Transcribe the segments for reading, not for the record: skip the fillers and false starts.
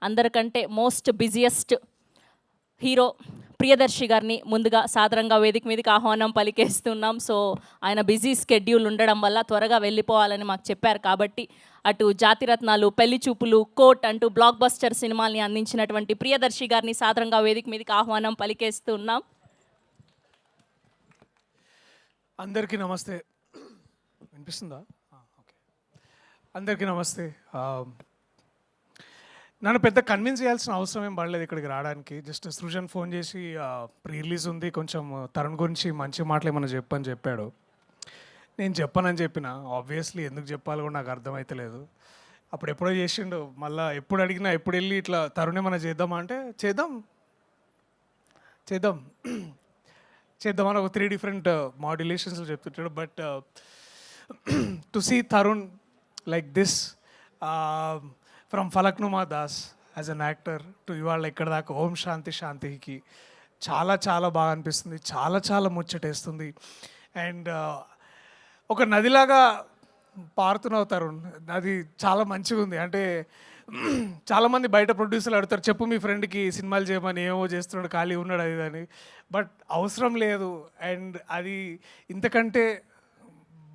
అందరికంటే most busiest hero Priyadarshi గారిని ముందుగా సాదరంగా వేదిక మీదకి ఆహ్వానం పలికేస్తున్నాం. సో ఆయన బిజీ స్కెడ్యూల్ ఉండడం వల్ల త్వరగా వెళ్ళిపోవాలని మాకు చెప్పారు. కాబట్టి అటు జాతిరత్నాలు, పెళ్లి చూపులు, కోట్ అంటూ బ్లాక్ బస్టర్ సినిమాల్ని అందించినటువంటి ప్రియదర్శి గారిని సాదరంగా వేదిక మీదకి ఆహ్వానం పలికేస్తున్నాం. అందరికీ నమస్తే. వినిపిస్తుందా? ఓకే. అందరికీ నమస్తే. నన్ను పెద్ద కన్విన్స్ చేయాల్సిన అవసరం ఏం పడలేదు ఇక్కడికి రావడానికి. జస్ట్ సృజన్ ఫోన్ చేసి ప్రీ రిలీజ్ ఉంది, కొంచెం తరుణ్ గురించి మంచి మాటలు ఏమన్నా చెప్పని చెప్పాడు. నేను చెప్పనని చెప్పిన. ఆబ్వియస్లీ ఎందుకు చెప్పాలో కూడా నాకు అర్థమవుతలేదు. అప్పుడు ఎప్పుడో చేసిండు, మళ్ళీ ఎప్పుడు అడిగినా ఎప్పుడు వెళ్ళి ఇట్లా తరుణ్ ఏమన్నా చేద్దామా అంటే చేద్దాం చేద్దామని ఒక 3 డిఫరెంట్ మాడ్యులేషన్స్లో చెప్తుంటాడు. But to see Tarun like this from Falaknuma Das as an actor to ఇవాళ ఇక్కడ దాకా ఓం శాంతి శాంతికి చాలా చాలా బాగా అనిపిస్తుంది. చాలా చాలా ముచ్చటేస్తుంది. అండ్ ఒక నదిలాగా పారుతున్నావు తరుణ్, అది చాలా మంచిగా ఉంది. అంటే చాలామంది బయట ప్రొడ్యూసర్లు అడుగుతారు, చెప్పు మీ ఫ్రెండ్కి సినిమాలు చేయమని, ఏమో చేస్తున్నాడు, ఖాళీ ఉన్నాడు అది అని. బట్ అవసరం లేదు. అండ్ అది ఇంతకంటే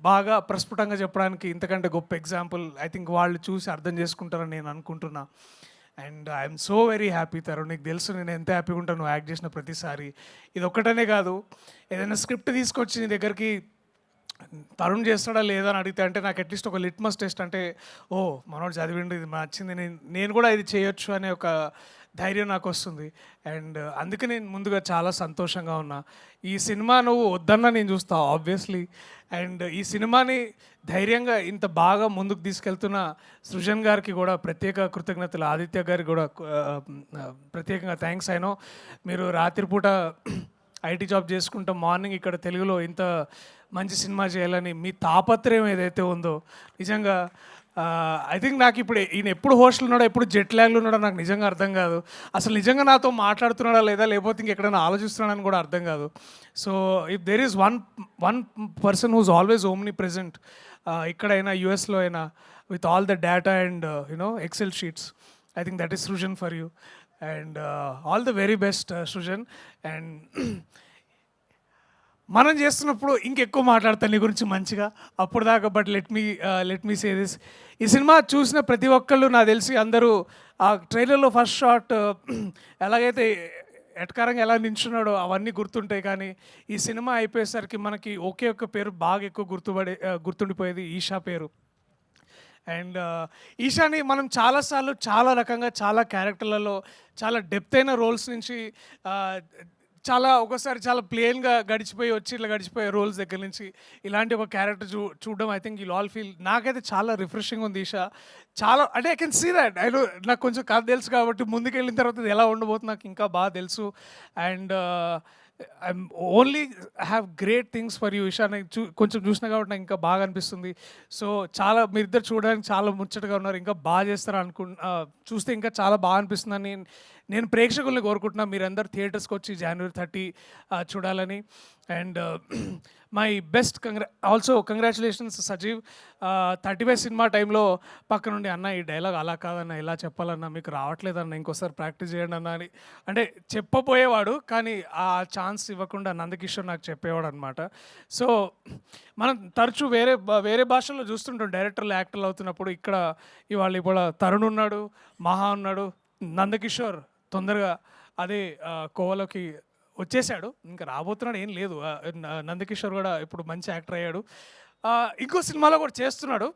బాగా ప్రస్ఫుటంగా చెప్పడానికి ఇంతకంటే గొప్ప ఎగ్జాంపుల్ ఐ థింక్ వాళ్ళు చూసి అర్థం చేసుకుంటారని నేను అనుకుంటున్నా. And I'm so very happy Tarun. నీకు తెలుసు నేను ఎంత హ్యాపీగా ఉంటాను నువ్వు యాక్ట్ చేసిన ప్రతిసారి. ఇది ఒక్కటనే కాదు, ఏదైనా స్క్రిప్ట్ తీసుకొచ్చి నీ దగ్గరికి తరుణ్ చేస్తాడా లేదా అని అడిగితే అంటే నాకు అట్లీస్ట్ ఒక లిట్మస్ టెస్ట్, అంటే ఓ మనోడు చదివిండు, ఇది నచ్చింది, నేను కూడా ఇది చేయొచ్చు అనే ఒక ధైర్యం నాకు వస్తుంది. అండ్ అందుకే నేను ముందుగా చాలా సంతోషంగా ఉన్నా. ఈ సినిమా నువ్వు వద్దన్నా నేను చూస్తా ఆబ్వియస్లీ. అండ్ ఈ సినిమాని ధైర్యంగా ఇంత బాగా ముందుకు తీసుకెళ్తున్న సృజన్ గారికి కూడా ప్రత్యేక కృతజ్ఞతలు, ఆదిత్య గారికి కూడా ప్రత్యేకంగా థ్యాంక్స్. అయినో మీరు రాత్రిపూట ఐటీ జాబ్ చేసుకుంటాం, మార్నింగ్ ఇక్కడ తెలుగులో ఇంత మంచి సినిమా చేయాలని మీ తాపత్రయం ఏదైతే ఉందో నిజంగా ఐ థింక్ నాకు ఇప్పుడు ఈయన ఎప్పుడు హోస్టల్ ఉన్నాడో, ఎప్పుడు జెట్ ల్యాగ్లో ఉన్నాడో నాకు నిజంగా అర్థం కాదు. అసలు నిజంగా నాతో మాట్లాడుతున్నాడా లేదా, లేకపోతే ఇంకెక్కడైనా ఆలోచిస్తున్నాడని కూడా అర్థం కాదు. So if there is one person who's always omnipresent, ఇక్కడైనా యూఎస్లో అయినా, with all the data and you know excel sheets, I think that is Srujan for you. And all the very best Srujan. And మనం చేస్తున్నప్పుడు ఇంకెక్కువ మాట్లాడతాను నీ గురించి మంచిగా అప్పుడు దాకా. But let me say this, ఈ సినిమా చూసిన ప్రతి ఒక్కళ్ళు నాకు తెలిసి అందరూ ఆ ట్రైలర్లో ఫస్ట్ షాట్ ఎలాగైతే ఎటకారంగా ఎలా నించున్నాడో అవన్నీ గుర్తుంటాయి. కానీ ఈ సినిమా అయిపోయేసరికి మనకి ఒకే ఒక్క పేరు బాగా ఎక్కువ గుర్తుండిపోయేది, ఈషా పేరు. అండ్ ఈషాని మనం చాలాసార్లు చాలా రకంగా చాలా క్యారెక్టర్లలో చాలా డెప్త్ అయిన రోల్స్ నుంచి చాలా ఒకసారి చాలా ప్లెయిన్గా గడిచిపోయే రోల్స్ దగ్గర నుంచి ఇలాంటి ఒక క్యారెక్టర్ చూడడం I think you all feel, నాకైతే చాలా రిఫ్రెషింగ్ ఉంది ఈషా. చాలా అంటే ఐ కెన్ సీ దట్. నాకు కొంచెం కథ తెలుసు కాబట్టి ముందుకెళ్ళిన తర్వాత ఇది ఎలా ఉండబోతుంది నాకు ఇంకా బాగా తెలుసు. And I'm only have great things for you Esha. నాకు కొంచెం చూసినా కాబట్టి నాకు ఇంకా బాగా అనిపిస్తుంది. సో చాలా మీరిద్దరు చూడడానికి చాలా ముచ్చటగా ఉన్నారు, ఇంకా బాగా చేస్తారు చూస్తే ఇంకా చాలా బాగా అనిపిస్తుందని నేను ప్రేక్షకుల్ని కోరుకుంటున్నా. మీరందరూ థియేటర్స్కి వచ్చి January 30 చూడాలని. And my best also congratulations Sajeev. 35 cinema టైంలో పక్క నుండి అన్న ఈ డైలాగ్ అలా కాదన్న ఇలా చెప్పాలన్నా, మీకు రావట్లేదన్న ఇంకోసారి ప్రాక్టీస్ చేయండి అన్న అని అంటే చెప్పబోయేవాడు, కానీ ఆ ఛాన్స్ ఇవ్వకుండా నందకిషోర్ నాకు చెప్పేవాడు అనమాట. సో మనం తరచూ వేరే భాషల్లో చూస్తుంటాం డైరెక్టర్లు యాక్టర్లు అవుతున్నప్పుడు. ఇవాళ తరుణ్ ఉన్నాడు, మహా ఉన్నాడు, నందకిషోర్ తొందరగా అదే కోవలోకి వచ్చేసాడు, ఇంకా రాబోతున్నాడు ఏం లేదు. నందకిషోర్ కూడా ఇప్పుడు మంచి యాక్టర్ అయ్యాడు. ఇంకో సినిమాలో కూడా చేస్తున్నాడు,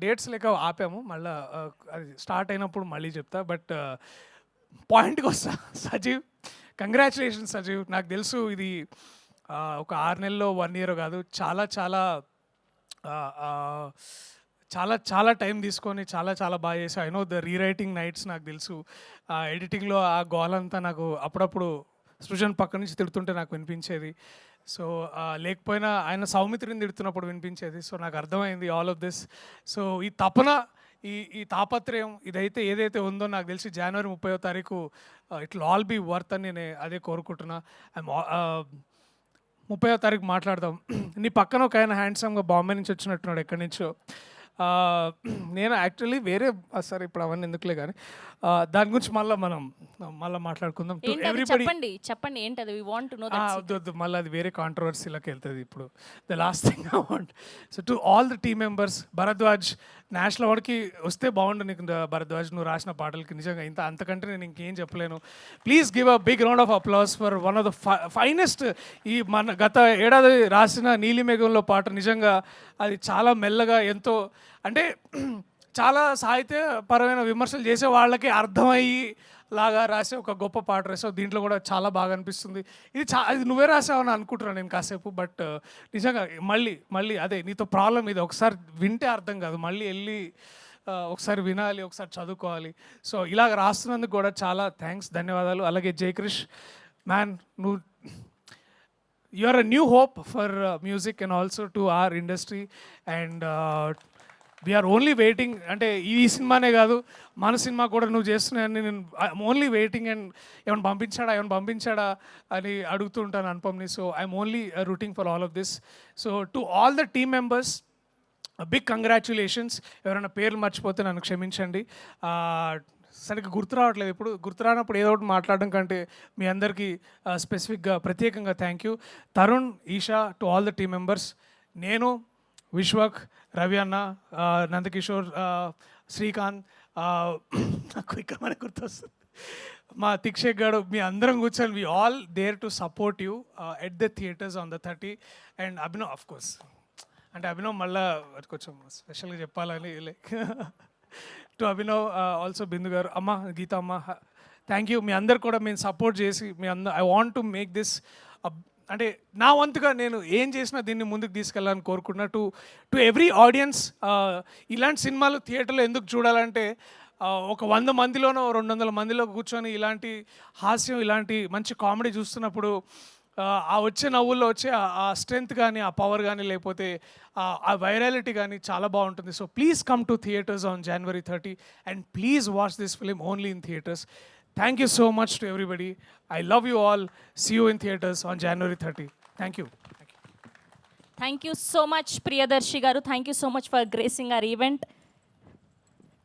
డేట్స్ లేక ఆపాము, మళ్ళీ అది స్టార్ట్ అయినప్పుడు మళ్ళీ చెప్తా. బట్ పాయింట్కి వస్తా, సజీవ్ కంగ్రాచులేషన్స్ సజీవ్. నాకు తెలుసు ఇది ఒక 6 నెలల్లో 1 year కాదు, చాలా చాలా చాలా చాలా టైం తీసుకొని చాలా చాలా బాగా చేసి I know the rewriting nights నాకు తెలుసు. ఎడిటింగ్లో ఆ గోలంతా నాకు అప్పుడప్పుడు సృజన్ పక్క నుంచి తిడుతుంటే నాకు వినిపించేది. సో లేకపోయినా ఆయన సౌమిత్రిని తిడుతున్నప్పుడు వినిపించేది. సో నాకు అర్థమైంది ఆల్ ఆఫ్ దిస్. సో ఈ తపన, ఈ తాపత్రయం ఏదైతే ఉందో నాకు తెలిసి January 30 it will all be worth అని నేను అదే కోరుకుంటున్నా. 30 మాట్లాడదాం. నీ పక్కన ఒక ఆయన హ్యాండ్సమ్గా బాంబే నుంచి వచ్చినట్టున్నాడు, ఎక్కడి నుంచో. నేను యాక్చువల్లీ సరే ఇప్పుడు అవన్నీ ఎందుకులే కానీ దాని గురించి మళ్ళీ మాట్లాడుకుందాం. టు ఏంటి అది ఎవ్రీబడి చెప్పండి ఏంటి అది, వి వాంట్ టు నో వద్దు వద్దు, మళ్ళీ అది వేరే కాంట్రవర్సీలోకి వెళ్తుంది. ఇప్పుడు the last thing I want, so to all the team members, Bharadwaj national అవార్డ్కి వస్తే బాగుండు నీకు భరద్వాజ్, నువ్వు రాసిన పాటలకి నిజంగా అంతకంటే నేను ఇంకేం చెప్పలేను. Please give a big round of applause for one of the finest. ఈ మన గత ఏడాది రాసిన నీలిమేఘంలో పాట నిజంగా అది చాలా మెల్లగా ఎంతో అంటే చాలా సాహిత్యపరమైన విమర్శలు చేసే వాళ్ళకి అర్థమయ్యి లాగా రాసే ఒక గొప్ప పాట రాసావు. దీంట్లో కూడా చాలా బాగా అనిపిస్తుంది. ఇది నువ్వే రాసావని అనుకుంటున్నాను నేను కాసేపు. బట్ నిజంగా మళ్ళీ అదే నీతో ప్రాబ్లం ఇది, ఒకసారి వింటే అర్థం కాదు, మళ్ళీ వెళ్ళి ఒకసారి వినాలి, ఒకసారి చదువుకోవాలి. సో ఇలాగ రాస్తున్నందుకు కూడా చాలా థ్యాంక్స్, ధన్యవాదాలు. అలాగే జయక్రిష్ మ్యాన్, నువ్వు you are a new hope for music and also to our industry. And we're only waiting, అంటే ఈ సినిమానే కాదు మన సినిమా కూడా నువ్వు చేస్తున్నాయని నేను ఐఎమ్ ఓన్లీ వెయిటింగ్. అండ్ ఏమైనా పంపించాడా అని అడుగుతూ ఉంటాను అనుపమ్ని. So I'm only rooting for all of this. So to all the team members big congratulations. ఎవరైనా పేర్లు మర్చిపోతే నన్ను క్షమించండి. సరిగ్గా గుర్తు రావట్లేదు. ఇప్పుడు గుర్తు రానప్పుడు ఏదో ఒకటి మాట్లాడడం కంటే మీ అందరికీ స్పెసిఫిక్గా ప్రత్యేకంగా thank you. Tarun, Esha, to all the team members, నేను, విశ్వక్, రవి అన్న, నందకిషోర్, శ్రీకాంత్, నాకు ఇక్కడ మనకు గుర్తొస్తుంది మా తిక్షేక్ గారు, మీ అందరం కూర్చొని we all there to support you at the theaters on the 30. And Abhinav of course, అంటే అభినవ్ మళ్ళీ కొంచెం స్పెషల్గా చెప్పాలని like to Abhinav, also Bindu garu, అమ్మ గీత అమ్మ, థ్యాంక్ యూ. మీ అందరు కూడా మేము సపోర్ట్ చేసి I want to make this, అంటే నా వంతుగా నేను ఏం చేసినా దీన్ని ముందుకు తీసుకెళ్ళాలని కోరుకుంటున్నా. టు ఎవ్రీ ఆడియన్స్, ఇలాంటి సినిమాలు థియేటర్లో ఎందుకు చూడాలంటే ఒక 100 మందిలోనో 200 మందిలో కూర్చొని ఇలాంటి హాస్యం, ఇలాంటి మంచి కామెడీ చూస్తున్నప్పుడు ఆ వచ్చే నవ్వుల్లో వచ్చే ఆ స్ట్రెంగ్త్ కానీ, ఆ పవర్ కానీ, లేకపోతే ఆ వైరాలిటీ కానీ చాలా బాగుంటుంది. So please come to theatres on January 30 and please watch this film only in theatres. Thank you so much to everybody. I love you all. See you in theaters on January 30. Thank you. Thank you so much Priyadarshi garu. Thank you so much for gracing our event.